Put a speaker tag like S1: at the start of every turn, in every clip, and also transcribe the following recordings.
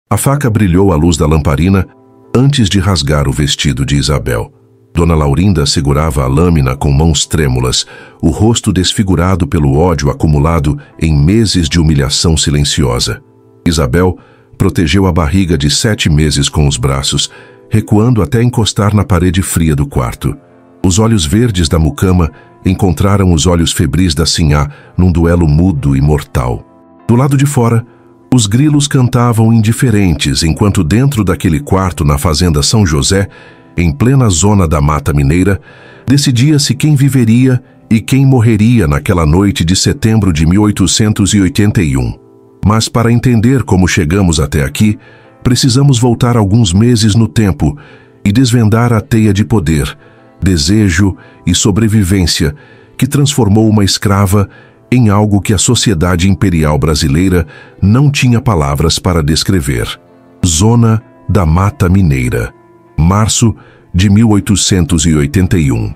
S1: A faca brilhou à luz da lamparina antes de rasgar o vestido de Isabel. Dona Laurinda segurava a lâmina com mãos trêmulas, o rosto desfigurado pelo ódio acumulado em meses de humilhação silenciosa. Isabel protegeu a barriga de 7 meses com os braços, recuando até encostar na parede fria do quarto. Os olhos verdes da mucama encontraram os olhos febris da Sinhá num duelo mudo e mortal. Do lado de fora, os grilos cantavam indiferentes, enquanto dentro daquele quarto na fazenda São José, em plena zona da Mata Mineira, decidia-se quem viveria e quem morreria naquela noite de setembro de 1881. Mas para entender como chegamos até aqui, precisamos voltar alguns meses no tempo e desvendar a teia de poder, desejo e sobrevivência que transformou uma escrava em algo que a sociedade imperial brasileira não tinha palavras para descrever. Zona da Mata Mineira, março de 1881.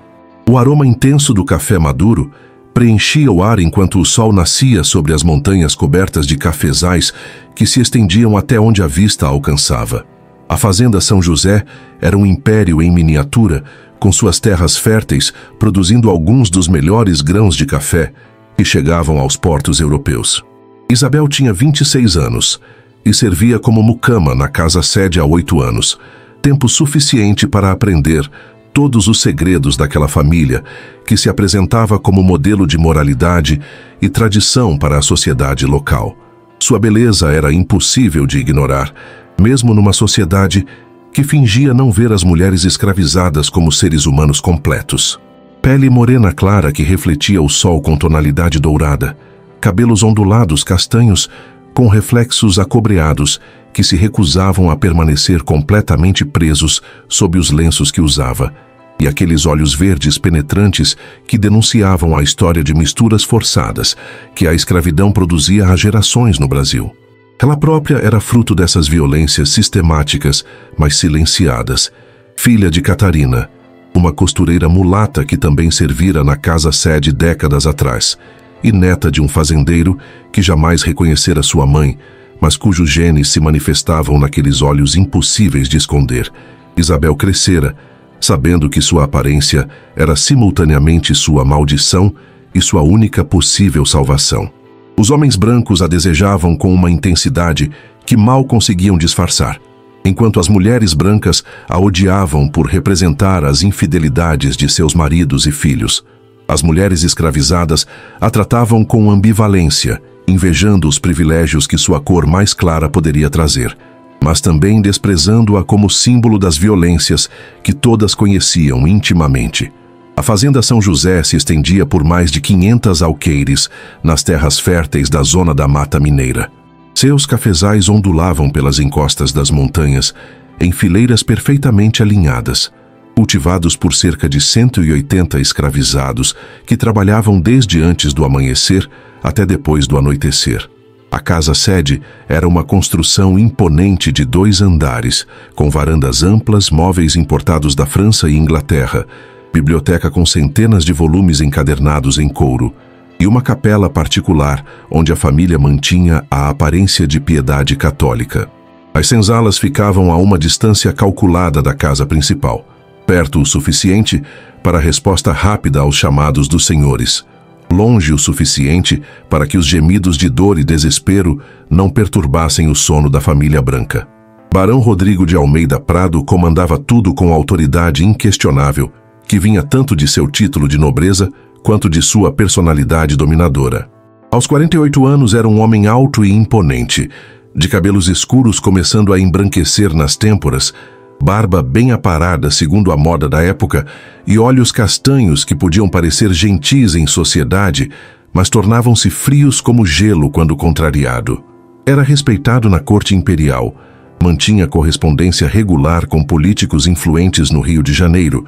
S1: O aroma intenso do café maduro preenchia o ar enquanto o sol nascia sobre as montanhas cobertas de cafezais que se estendiam até onde a vista alcançava. A fazenda São José era um império em miniatura, com suas terras férteis produzindo alguns dos melhores grãos de café que chegavam aos portos europeus. Isabel tinha 26 anos e servia como mucama na casa-sede há 8 anos, tempo suficiente para aprender todos os segredos daquela família que se apresentava como modelo de moralidade e tradição para a sociedade local. Sua beleza era impossível de ignorar, mesmo numa sociedade que fingia não ver as mulheres escravizadas como seres humanos completos. Pele morena clara que refletia o sol com tonalidade dourada, cabelos ondulados castanhos com reflexos acobreados que se recusavam a permanecer completamente presos sob os lenços que usava, e aqueles olhos verdes penetrantes que denunciavam a história de misturas forçadas que a escravidão produzia há gerações no Brasil. Ela própria era fruto dessas violências sistemáticas, mas silenciadas, filha de Catarina, uma costureira mulata que também servira na casa-sede décadas atrás, e neta de um fazendeiro que jamais reconhecera sua mãe, mas cujos genes se manifestavam naqueles olhos impossíveis de esconder. Isabel crescera, sabendo que sua aparência era simultaneamente sua maldição e sua única possível salvação. Os homens brancos a desejavam com uma intensidade que mal conseguiam disfarçar, enquanto as mulheres brancas a odiavam por representar as infidelidades de seus maridos e filhos. As mulheres escravizadas a tratavam com ambivalência, invejando os privilégios que sua cor mais clara poderia trazer, mas também desprezando-a como símbolo das violências que todas conheciam intimamente. A fazenda São José se estendia por mais de 500 alqueires nas terras férteis da zona da Mata Mineira. Seus cafezais ondulavam pelas encostas das montanhas, em fileiras perfeitamente alinhadas, cultivados por cerca de 180 escravizados que trabalhavam desde antes do amanhecer até depois do anoitecer. A casa-sede era uma construção imponente de 2 andares, com varandas amplas, móveis importados da França e Inglaterra, biblioteca com centenas de volumes encadernados em couro, e uma capela particular onde a família mantinha a aparência de piedade católica. As senzalas ficavam a uma distância calculada da casa principal, perto o suficiente para a resposta rápida aos chamados dos senhores, longe o suficiente para que os gemidos de dor e desespero não perturbassem o sono da família branca. Barão Rodrigo de Almeida Prado comandava tudo com autoridade inquestionável, que vinha tanto de seu título de nobreza quanto de sua personalidade dominadora. Aos 48 anos era um homem alto e imponente, de cabelos escuros começando a embranquecer nas têmporas, barba bem aparada segundo a moda da época e olhos castanhos que podiam parecer gentis em sociedade, mas tornavam-se frios como gelo quando contrariado. Era respeitado na corte imperial, mantinha correspondência regular com políticos influentes no Rio de Janeiro,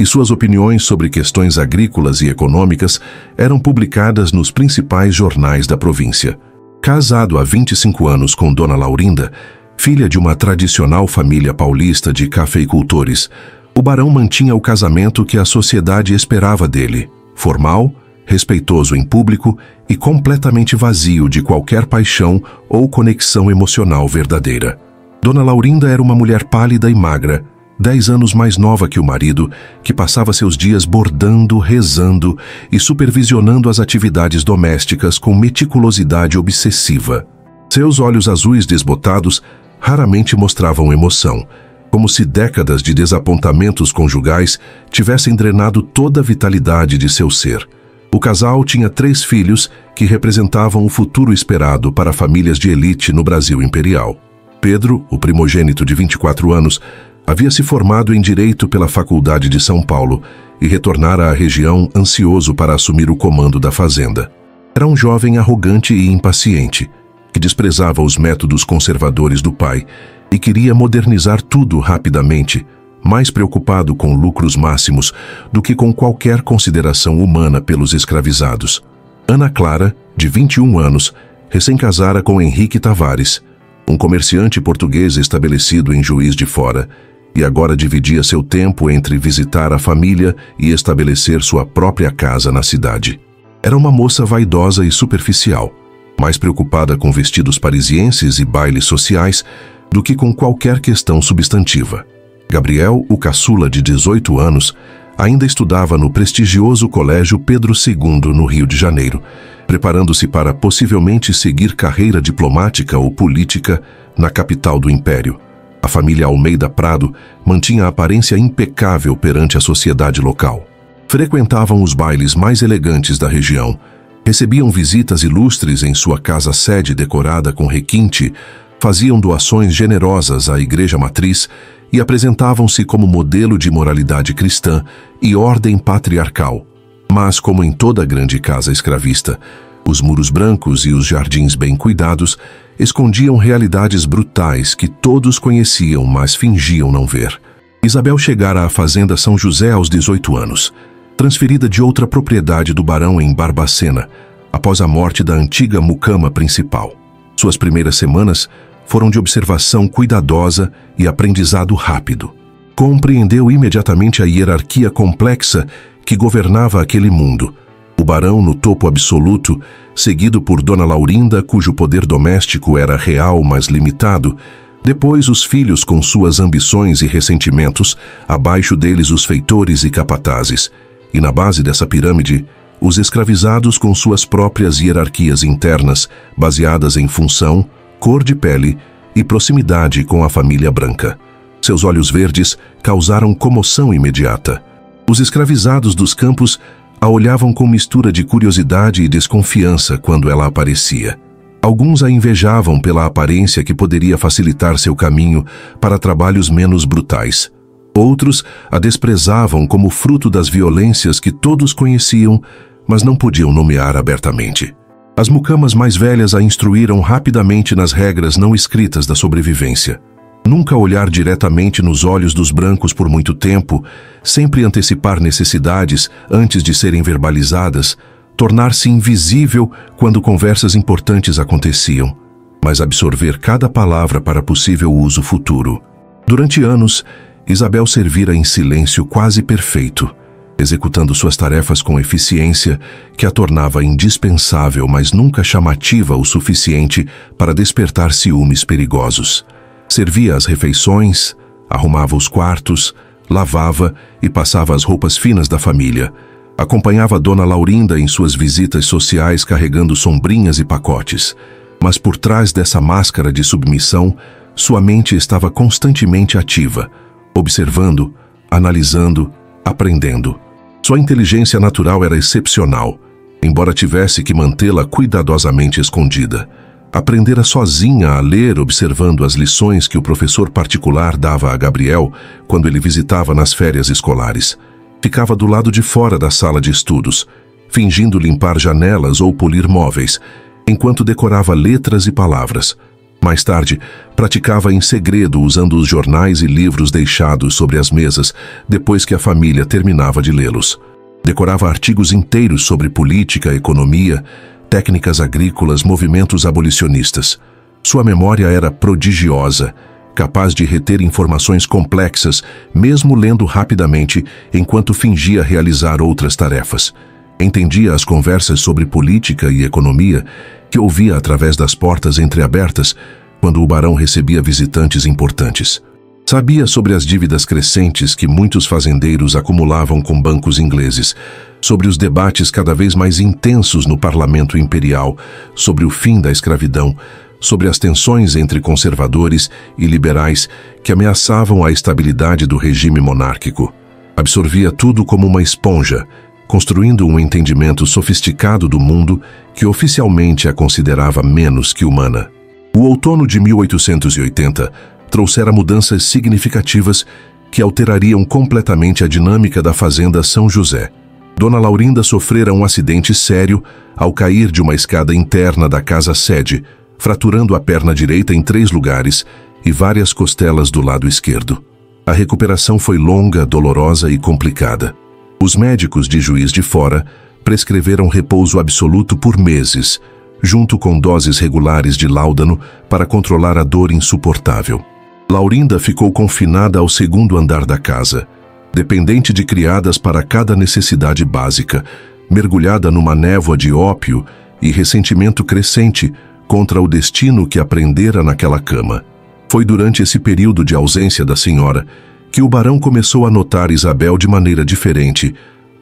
S1: e suas opiniões sobre questões agrícolas e econômicas eram publicadas nos principais jornais da província. Casado há 25 anos com Dona Laurinda, filha de uma tradicional família paulista de cafeicultores, o barão mantinha o casamento que a sociedade esperava dele, formal, respeitoso em público e completamente vazio de qualquer paixão ou conexão emocional verdadeira. Dona Laurinda era uma mulher pálida e magra, 10 anos mais nova que o marido, que passava seus dias bordando, rezando e supervisionando as atividades domésticas com meticulosidade obsessiva. Seus olhos azuis desbotados raramente mostravam emoção, como se décadas de desapontamentos conjugais tivessem drenado toda a vitalidade de seu ser. O casal tinha 3 filhos que representavam o futuro esperado para famílias de elite no Brasil imperial. Pedro, o primogênito de 24 anos, havia se formado em Direito pela Faculdade de São Paulo e retornara à região ansioso para assumir o comando da fazenda. Era um jovem arrogante e impaciente, que desprezava os métodos conservadores do pai e queria modernizar tudo rapidamente, mais preocupado com lucros máximos do que com qualquer consideração humana pelos escravizados. Ana Clara, de 21 anos, recém-casara com Henrique Tavares, um comerciante português estabelecido em Juiz de Fora, e agora dividia seu tempo entre visitar a família e estabelecer sua própria casa na cidade. Era uma moça vaidosa e superficial, mais preocupada com vestidos parisienses e bailes sociais do que com qualquer questão substantiva. Gabriel, o caçula de 18 anos, ainda estudava no prestigioso Colégio Pedro II, no Rio de Janeiro, preparando-se para possivelmente seguir carreira diplomática ou política na capital do Império. A família Almeida Prado mantinha a aparência impecável perante a sociedade local. Frequentavam os bailes mais elegantes da região, recebiam visitas ilustres em sua casa-sede decorada com requinte, faziam doações generosas à Igreja Matriz e apresentavam-se como modelo de moralidade cristã e ordem patriarcal. Mas, como em toda grande casa escravista, os muros brancos e os jardins bem cuidados escondiam realidades brutais que todos conheciam, mas fingiam não ver. Isabel chegara à fazenda São José aos 18 anos, transferida de outra propriedade do barão em Barbacena, após a morte da antiga mucama principal. Suas primeiras semanas foram de observação cuidadosa e aprendizado rápido. Compreendeu imediatamente a hierarquia complexa que governava aquele mundo. O barão no topo absoluto, seguido por Dona Laurinda, cujo poder doméstico era real, mas limitado. Depois os filhos com suas ambições e ressentimentos, abaixo deles os feitores e capatazes. E na base dessa pirâmide, os escravizados com suas próprias hierarquias internas, baseadas em função, cor de pele e proximidade com a família branca. Seus olhos verdes causaram comoção imediata. Os escravizados dos campos a olhavam com mistura de curiosidade e desconfiança quando ela aparecia. Alguns a invejavam pela aparência que poderia facilitar seu caminho para trabalhos menos brutais. Outros a desprezavam como fruto das violências que todos conheciam, mas não podiam nomear abertamente. As mucamas mais velhas a instruíram rapidamente nas regras não escritas da sobrevivência. Nunca olhar diretamente nos olhos dos brancos por muito tempo, sempre antecipar necessidades antes de serem verbalizadas, tornar-se invisível quando conversas importantes aconteciam, mas absorver cada palavra para possível uso futuro. Durante anos, Isabel servira em silêncio quase perfeito, executando suas tarefas com eficiência que a tornava indispensável, mas nunca chamativa o suficiente para despertar ciúmes perigosos. Servia as refeições, arrumava os quartos, lavava e passava as roupas finas da família. Acompanhava Dona Laurinda em suas visitas sociais carregando sombrinhas e pacotes. Mas por trás dessa máscara de submissão, sua mente estava constantemente ativa, observando, analisando, aprendendo. Sua inteligência natural era excepcional, embora tivesse que mantê-la cuidadosamente escondida. Aprendera sozinha a ler observando as lições que o professor particular dava a Gabriel quando ele visitava nas férias escolares. Ficava do lado de fora da sala de estudos, fingindo limpar janelas ou polir móveis, enquanto decorava letras e palavras. Mais tarde, praticava em segredo usando os jornais e livros deixados sobre as mesas depois que a família terminava de lê-los. Decorava artigos inteiros sobre política, economia, técnicas agrícolas, movimentos abolicionistas. Sua memória era prodigiosa, capaz de reter informações complexas, mesmo lendo rapidamente, enquanto fingia realizar outras tarefas. Entendia as conversas sobre política e economia que ouvia através das portas entreabertas, quando o barão recebia visitantes importantes. Sabia sobre as dívidas crescentes que muitos fazendeiros acumulavam com bancos ingleses, sobre os debates cada vez mais intensos no parlamento imperial, sobre o fim da escravidão, sobre as tensões entre conservadores e liberais que ameaçavam a estabilidade do regime monárquico. Absorvia tudo como uma esponja, construindo um entendimento sofisticado do mundo que oficialmente a considerava menos que humana. O outono de 1880 trouxera mudanças significativas que alterariam completamente a dinâmica da fazenda São José. Dona Laurinda sofrera um acidente sério ao cair de uma escada interna da casa-sede, fraturando a perna direita em 3 lugares e várias costelas do lado esquerdo. A recuperação foi longa, dolorosa e complicada. Os médicos de Juiz de Fora prescreveram repouso absoluto por meses, junto com doses regulares de láudano para controlar a dor insuportável. Laurinda ficou confinada ao 2º andar da casa, dependente de criadas para cada necessidade básica, mergulhada numa névoa de ópio e ressentimento crescente contra o destino que aprendera naquela cama. Foi durante esse período de ausência da senhora que o barão começou a notar Isabel de maneira diferente,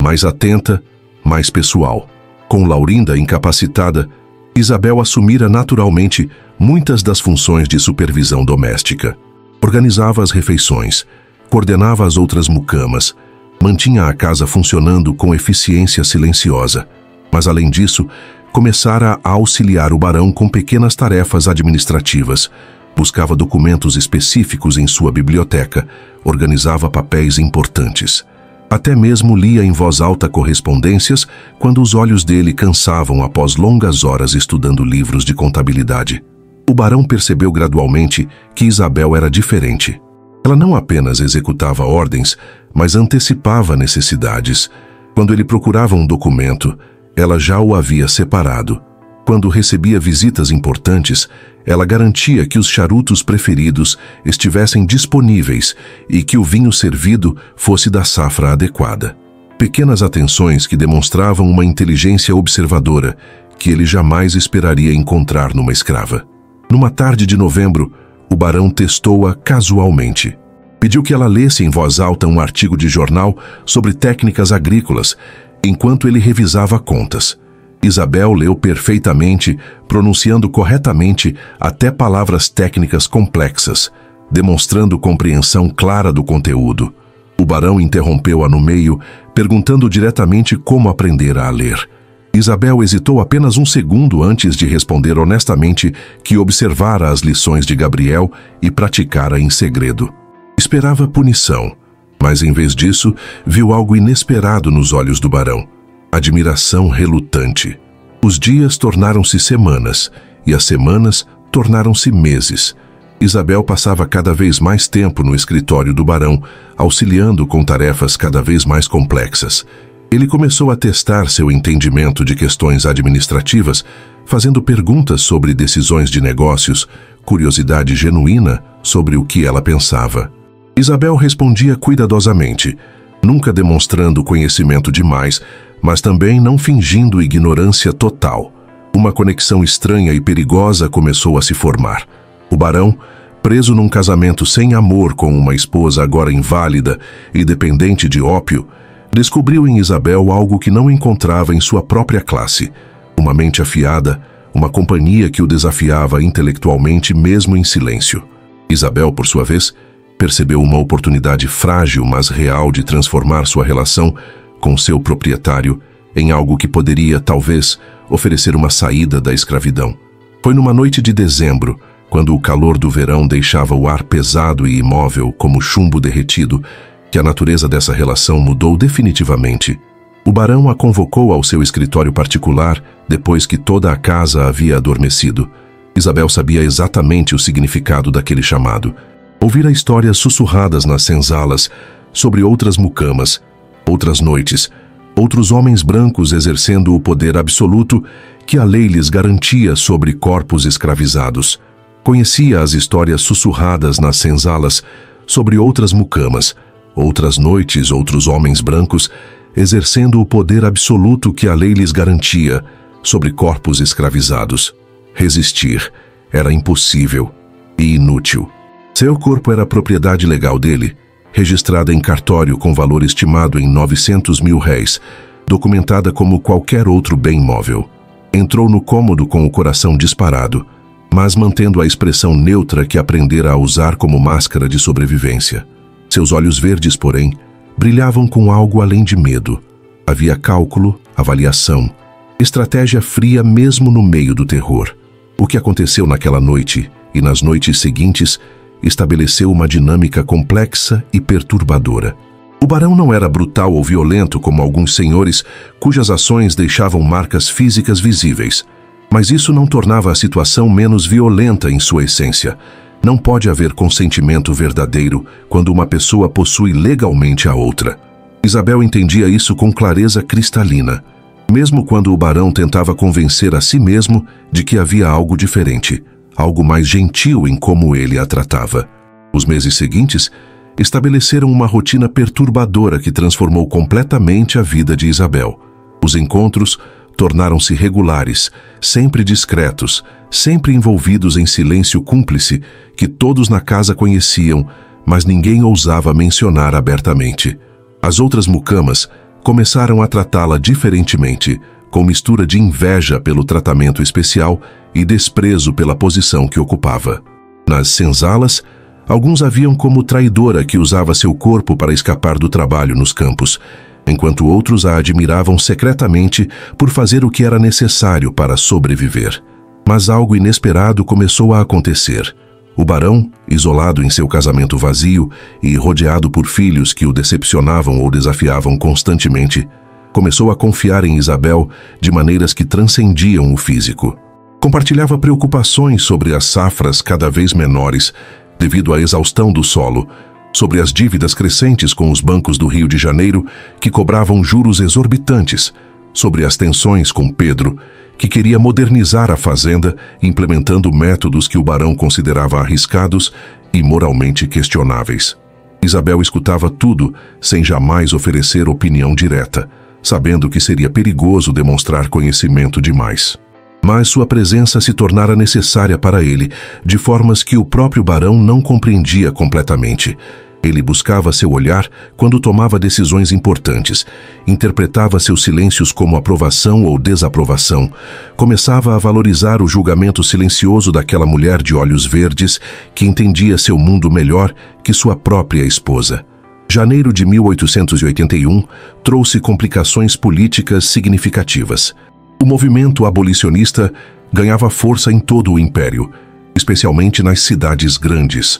S1: mais atenta, mais pessoal. Com Laurinda incapacitada, Isabel assumira naturalmente muitas das funções de supervisão doméstica. Organizava as refeições, coordenava as outras mucamas, mantinha a casa funcionando com eficiência silenciosa. Mas, além disso, começara a auxiliar o barão com pequenas tarefas administrativas, buscava documentos específicos em sua biblioteca, organizava papéis importantes. Até mesmo lia em voz alta correspondências quando os olhos dele cansavam após longas horas estudando livros de contabilidade. O barão percebeu gradualmente que Isabel era diferente. Ela não apenas executava ordens, mas antecipava necessidades. Quando ele procurava um documento, ela já o havia separado. Quando recebia visitas importantes, ela garantia que os charutos preferidos estivessem disponíveis e que o vinho servido fosse da safra adequada. Pequenas atenções que demonstravam uma inteligência observadora que ele jamais esperaria encontrar numa escrava. Numa tarde de novembro, o barão testou-a casualmente. Pediu que ela lesse em voz alta um artigo de jornal sobre técnicas agrícolas, enquanto ele revisava contas. Isabel leu perfeitamente, pronunciando corretamente até palavras técnicas complexas, demonstrando compreensão clara do conteúdo. O barão interrompeu-a no meio, perguntando diretamente como aprendera a ler. Isabel hesitou apenas 1 segundo antes de responder honestamente que observara as lições de Gabriel e praticara em segredo. Esperava punição, mas em vez disso, viu algo inesperado nos olhos do barão. Admiração relutante. Os dias tornaram-se semanas, e as semanas tornaram-se meses. Isabel passava cada vez mais tempo no escritório do barão, auxiliando com tarefas cada vez mais complexas. Ele começou a testar seu entendimento de questões administrativas, fazendo perguntas sobre decisões de negócios, curiosidade genuína sobre o que ela pensava. Isabel respondia cuidadosamente, nunca demonstrando conhecimento demais, mas também não fingindo ignorância total. Uma conexão estranha e perigosa começou a se formar. O barão, preso num casamento sem amor com uma esposa agora inválida e dependente de ópio, descobriu em Isabel algo que não encontrava em sua própria classe: uma mente afiada, uma companhia que o desafiava intelectualmente mesmo em silêncio. Isabel, por sua vez, percebeu uma oportunidade frágil, mas real, de transformar sua relação com seu proprietário em algo que poderia, talvez, oferecer uma saída da escravidão. Foi numa noite de dezembro, quando o calor do verão deixava o ar pesado e imóvel como chumbo derretido, que a natureza dessa relação mudou definitivamente. O barão a convocou ao seu escritório particular depois que toda a casa havia adormecido. Isabel sabia exatamente o significado daquele chamado. Ouvira histórias sussurradas nas senzalas sobre outras mucamas, outras noites, outros homens brancos exercendo o poder absoluto que a lei lhes garantia sobre corpos escravizados. Conhecia as histórias sussurradas nas senzalas sobre outras mucamas, outras noites, outros homens brancos exercendo o poder absoluto que a lei lhes garantia sobre corpos escravizados. Resistir era impossível. e inútil. Seu corpo era propriedade legal dele, registrada em cartório com valor estimado em 900 mil réis, documentada como qualquer outro bem móvel. Entrou no cômodo com o coração disparado, mas mantendo a expressão neutra que aprendera a usar como máscara de sobrevivência. Seus olhos verdes, porém, brilhavam com algo além de medo. Havia cálculo, avaliação, estratégia fria mesmo no meio do terror. O que aconteceu naquela noite e nas noites seguintes estabeleceu uma dinâmica complexa e perturbadora. O barão não era brutal ou violento como alguns senhores cujas ações deixavam marcas físicas visíveis, mas isso não tornava a situação menos violenta em sua essência. Não pode haver consentimento verdadeiro quando uma pessoa possui legalmente a outra. Isabel entendia isso com clareza cristalina, mesmo quando o barão tentava convencer a si mesmo de que havia algo diferente, algo mais gentil em como ele a tratava. Os meses seguintes estabeleceram uma rotina perturbadora que transformou completamente a vida de Isabel. Os encontros tornaram-se regulares, sempre discretos, sempre envolvidos em silêncio cúmplice que todos na casa conheciam, mas ninguém ousava mencionar abertamente. As outras mucamas começaram a tratá-la diferentemente, com mistura de inveja pelo tratamento especial e desprezo pela posição que ocupava. Nas senzalas, alguns a viam como traidora que usava seu corpo para escapar do trabalho nos campos, enquanto outros a admiravam secretamente por fazer o que era necessário para sobreviver. Mas algo inesperado começou a acontecer. O barão, isolado em seu casamento vazio e rodeado por filhos que o decepcionavam ou desafiavam constantemente, começou a confiar em Isabel de maneiras que transcendiam o físico. Compartilhava preocupações sobre as safras cada vez menores, devido à exaustão do solo, sobre as dívidas crescentes com os bancos do Rio de Janeiro, que cobravam juros exorbitantes, sobre as tensões com Pedro, que queria modernizar a fazenda, implementando métodos que o barão considerava arriscados e moralmente questionáveis. Isabel escutava tudo, sem jamais oferecer opinião direta, sabendo que seria perigoso demonstrar conhecimento demais. Mas sua presença se tornara necessária para ele, de formas que o próprio barão não compreendia completamente. Ele buscava seu olhar quando tomava decisões importantes, interpretava seus silêncios como aprovação ou desaprovação, começava a valorizar o julgamento silencioso daquela mulher de olhos verdes que entendia seu mundo melhor que sua própria esposa. Janeiro de 1881 trouxe complicações políticas significativas. O movimento abolicionista ganhava força em todo o império, especialmente nas cidades grandes.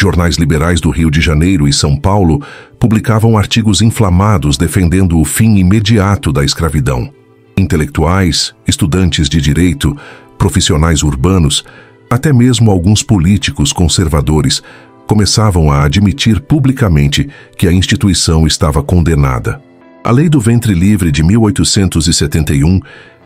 S1: Jornais liberais do Rio de Janeiro e São Paulo publicavam artigos inflamados defendendo o fim imediato da escravidão. Intelectuais, estudantes de direito, profissionais urbanos, até mesmo alguns políticos conservadores começavam a admitir publicamente que a instituição estava condenada. A Lei do Ventre Livre de 1871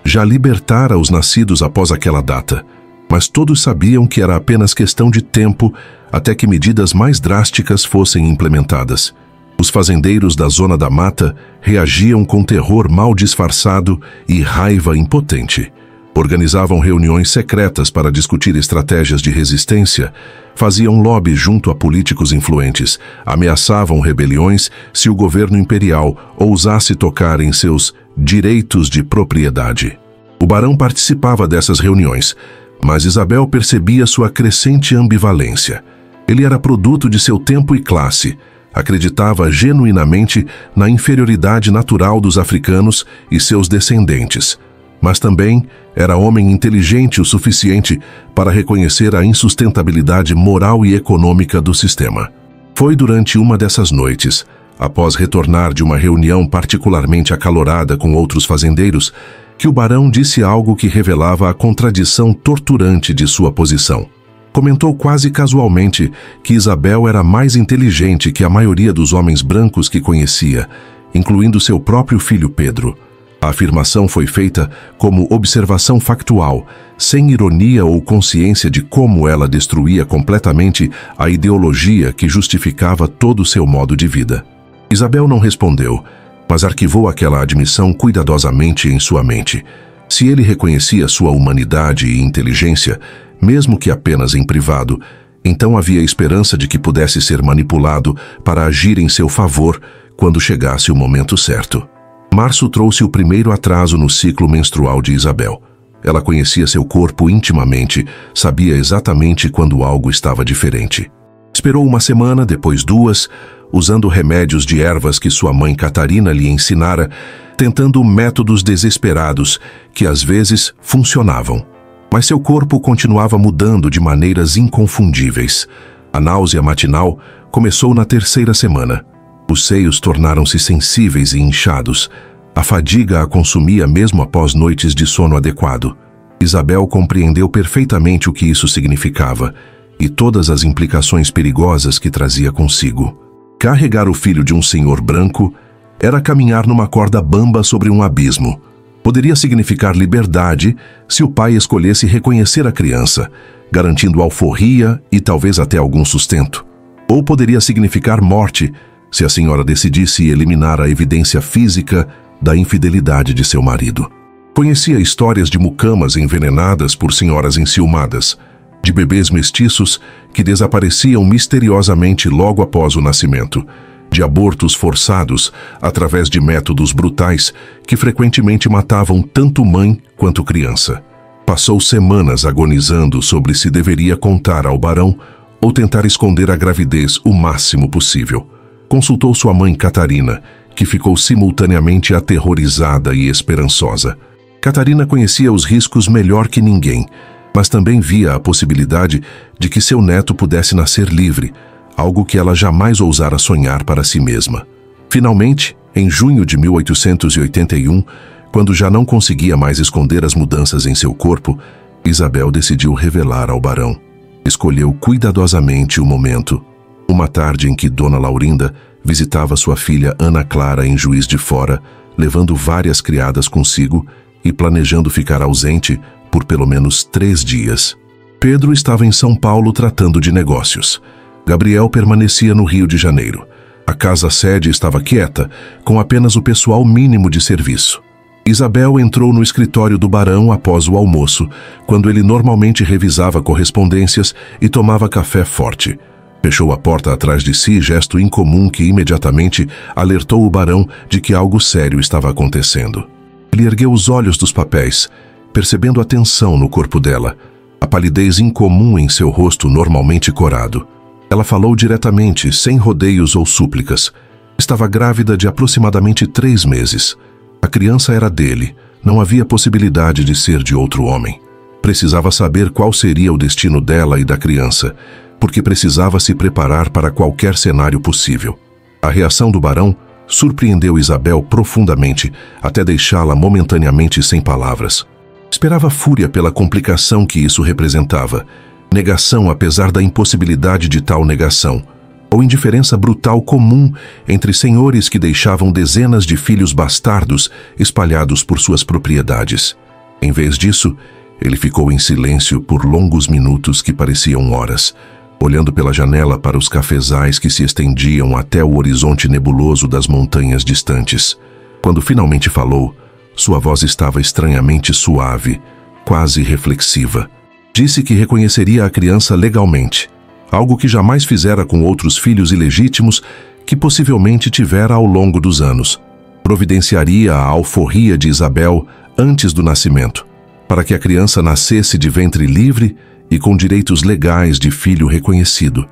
S1: já libertara os nascidos após aquela data, mas todos sabiam que era apenas questão de tempo até que medidas mais drásticas fossem implementadas. Os fazendeiros da Zona da Mata reagiam com terror mal disfarçado e raiva impotente. Organizavam reuniões secretas para discutir estratégias de resistência, faziam lobby junto a políticos influentes, ameaçavam rebeliões se o governo imperial ousasse tocar em seus direitos de propriedade. O barão participava dessas reuniões, mas Isabel percebia sua crescente ambivalência. Ele era produto de seu tempo e classe, acreditava genuinamente na inferioridade natural dos africanos e seus descendentes, mas também era homem inteligente o suficiente para reconhecer a insustentabilidade moral e econômica do sistema. Foi durante uma dessas noites, após retornar de uma reunião particularmente acalorada com outros fazendeiros, que o barão disse algo que revelava a contradição torturante de sua posição. Comentou quase casualmente que Isabel era mais inteligente que a maioria dos homens brancos que conhecia, incluindo seu próprio filho Pedro. A afirmação foi feita como observação factual, sem ironia ou consciência de como ela destruía completamente a ideologia que justificava todo o seu modo de vida. Isabel não respondeu, mas arquivou aquela admissão cuidadosamente em sua mente. Se ele reconhecia sua humanidade e inteligência, mesmo que apenas em privado, Então havia esperança de que pudesse ser manipulado para agir em seu favor quando chegasse o momento certo. Março trouxe o primeiro atraso no ciclo menstrual de Isabel. Ela conhecia seu corpo intimamente, sabia exatamente quando algo estava diferente. Esperou uma semana, depois 2, usando remédios de ervas que sua mãe Catarina lhe ensinara, tentando métodos desesperados que às vezes funcionavam. Mas seu corpo continuava mudando de maneiras inconfundíveis. A náusea matinal começou na 3ª semana. Os seios tornaram-se sensíveis e inchados. A fadiga a consumia mesmo após noites de sono adequado. Isabel compreendeu perfeitamente o que isso significava e todas as implicações perigosas que trazia consigo. Carregar o filho de um senhor branco era caminhar numa corda bamba sobre um abismo. Poderia significar liberdade se o pai escolhesse reconhecer a criança, garantindo alforria e talvez até algum sustento. Ou poderia significar morte se a senhora decidisse eliminar a evidência física da infidelidade de seu marido. Conhecia histórias de mucamas envenenadas por senhoras enciumadas, de bebês mestiços que desapareciam misteriosamente logo após o nascimento, de abortos forçados através de métodos brutais que frequentemente matavam tanto mãe quanto criança. Passou semanas agonizando sobre se deveria contar ao barão ou tentar esconder a gravidez o máximo possível. Consultou sua mãe Catarina, que ficou simultaneamente aterrorizada e esperançosa. Catarina conhecia os riscos melhor que ninguém, mas também via a possibilidade de que seu neto pudesse nascer livre, algo que ela jamais ousara sonhar para si mesma. Finalmente, em junho de 1881, quando já não conseguia mais esconder as mudanças em seu corpo, Isabel decidiu revelar ao barão. Escolheu cuidadosamente o momento. Uma tarde em que Dona Laurinda visitava sua filha Ana Clara em Juiz de Fora, levando várias criadas consigo e planejando ficar ausente por pelo menos 3 dias. Pedro estava em São Paulo tratando de negócios. Gabriel permanecia no Rio de Janeiro. A casa-sede estava quieta, com apenas o pessoal mínimo de serviço. Isabel entrou no escritório do barão após o almoço, quando ele normalmente revisava correspondências e tomava café forte. Fechou a porta atrás de si, gesto incomum que imediatamente alertou o barão de que algo sério estava acontecendo. Ele ergueu os olhos dos papéis, percebendo a tensão no corpo dela, a palidez incomum em seu rosto normalmente corado. Ela falou diretamente, sem rodeios ou súplicas. Estava grávida de aproximadamente 3 meses. A criança era dele, não havia possibilidade de ser de outro homem. Precisava saber qual seria o destino dela e da criança, porque precisava se preparar para qualquer cenário possível. A reação do barão surpreendeu Isabel profundamente, até deixá-la momentaneamente sem palavras. Esperava fúria pela complicação que isso representava, negação apesar da impossibilidade de tal negação, ou indiferença brutal comum entre senhores que deixavam dezenas de filhos bastardos espalhados por suas propriedades. Em vez disso, ele ficou em silêncio por longos minutos que pareciam horas, olhando pela janela para os cafezais que se estendiam até o horizonte nebuloso das montanhas distantes. Quando finalmente falou, sua voz estava estranhamente suave, quase reflexiva. Disse que reconheceria a criança legalmente, algo que jamais fizera com outros filhos ilegítimos que possivelmente tivera ao longo dos anos. Providenciaria a alforria de Isabel antes do nascimento, para que a criança nascesse de ventre livre e com direitos legais de filho reconhecido.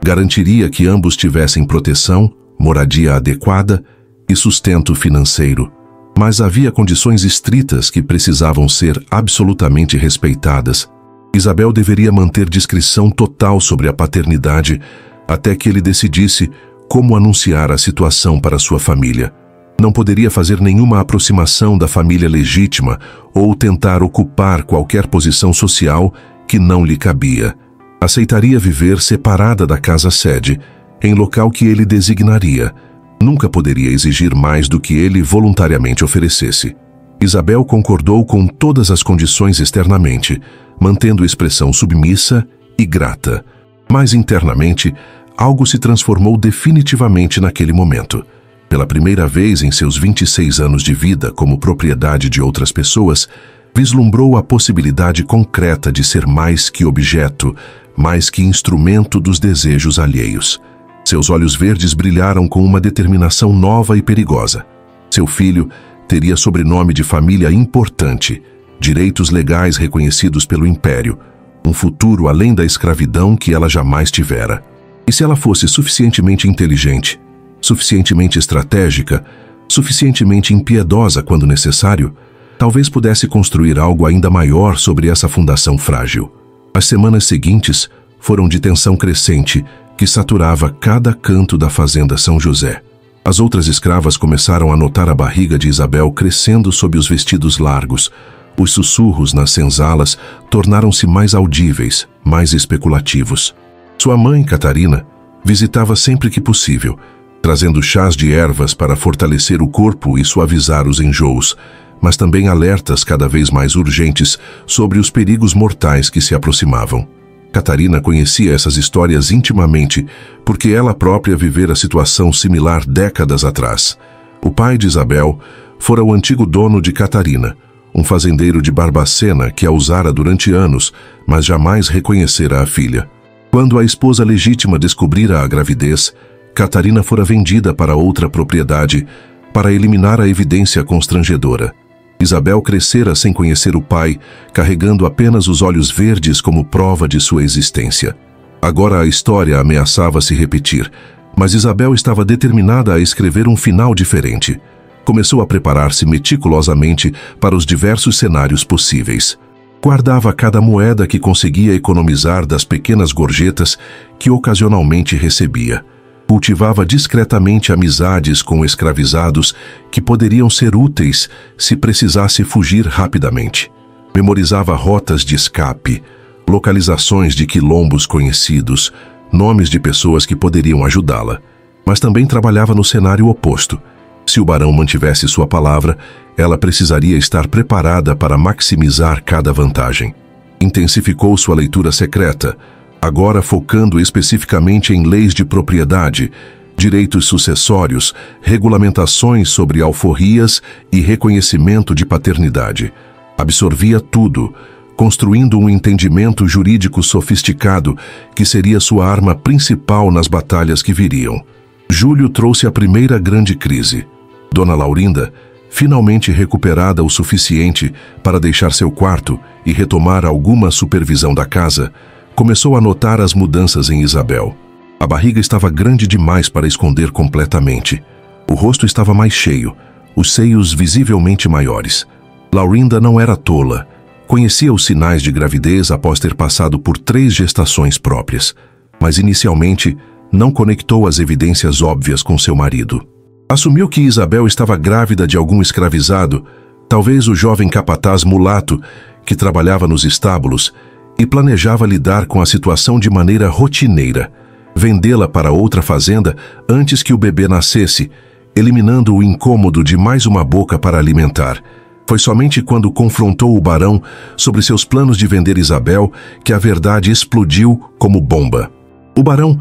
S1: Garantiria que ambos tivessem proteção, moradia adequada e sustento financeiro. Mas havia condições estritas que precisavam ser absolutamente respeitadas. Isabel deveria manter discrição total sobre a paternidade até que ele decidisse como anunciar a situação para sua família. Não poderia fazer nenhuma aproximação da família legítima ou tentar ocupar qualquer posição social que não lhe cabia. Aceitaria viver separada da casa-sede, em local que ele designaria. Nunca poderia exigir mais do que ele voluntariamente oferecesse. Isabel concordou com todas as condições externamente, mantendo expressão submissa e grata. Mas internamente, algo se transformou definitivamente naquele momento. Pela primeira vez em seus 26 anos de vida como propriedade de outras pessoas, vislumbrou a possibilidade concreta de ser mais que objeto, mais que instrumento dos desejos alheios. Seus olhos verdes brilharam com uma determinação nova e perigosa. Seu filho teria sobrenome de família importante, direitos legais reconhecidos pelo Império, um futuro além da escravidão que ela jamais tivera. E se ela fosse suficientemente inteligente, suficientemente estratégica, suficientemente impiedosa quando necessário, talvez pudesse construir algo ainda maior sobre essa fundação frágil. As semanas seguintes foram de tensão crescente que saturava cada canto da fazenda São José. As outras escravas começaram a notar a barriga de Isabel crescendo sob os vestidos largos. Os sussurros nas senzalas tornaram-se mais audíveis, mais especulativos. Sua mãe, Catarina, visitava sempre que possível, trazendo chás de ervas para fortalecer o corpo e suavizar os enjoos, mas também alertas cada vez mais urgentes sobre os perigos mortais que se aproximavam. Catarina conhecia essas histórias intimamente, porque ela própria vivera situação similar décadas atrás. O pai de Isabel fora o antigo dono de Catarina, um fazendeiro de Barbacena que a usara durante anos, mas jamais reconhecera a filha. Quando a esposa legítima descobrira a gravidez, Catarina fora vendida para outra propriedade, para eliminar a evidência constrangedora. Isabel crescera sem conhecer o pai, carregando apenas os olhos verdes como prova de sua existência. Agora a história ameaçava se repetir, mas Isabel estava determinada a escrever um final diferente. Começou a preparar-se meticulosamente para os diversos cenários possíveis. Guardava cada moeda que conseguia economizar das pequenas gorjetas que ocasionalmente recebia. Cultivava discretamente amizades com escravizados que poderiam ser úteis se precisasse fugir rapidamente. Memorizava rotas de escape, localizações de quilombos conhecidos, nomes de pessoas que poderiam ajudá-la. Mas também trabalhava no cenário oposto. Se o barão mantivesse sua palavra, ela precisaria estar preparada para maximizar cada vantagem. Intensificou sua leitura secreta, agora focando especificamente em leis de propriedade, direitos sucessórios, regulamentações sobre alforrias e reconhecimento de paternidade. Absorvia tudo, construindo um entendimento jurídico sofisticado que seria sua arma principal nas batalhas que viriam. Julho trouxe a primeira grande crise. Dona Laurinda, finalmente recuperada o suficiente para deixar seu quarto e retomar alguma supervisão da casa, começou a notar as mudanças em Isabel. A barriga estava grande demais para esconder completamente. O rosto estava mais cheio, os seios visivelmente maiores. Laurinda não era tola. Conhecia os sinais de gravidez após ter passado por 3 gestações próprias, mas inicialmente não conectou as evidências óbvias com seu marido. Assumiu que Isabel estava grávida de algum escravizado, talvez o jovem capataz mulato que trabalhava nos estábulos, e planejava lidar com a situação de maneira rotineira, vendê-la para outra fazenda antes que o bebê nascesse, eliminando o incômodo de mais uma boca para alimentar. Foi somente quando confrontou o barão sobre seus planos de vender Isabel que a verdade explodiu como bomba. O barão,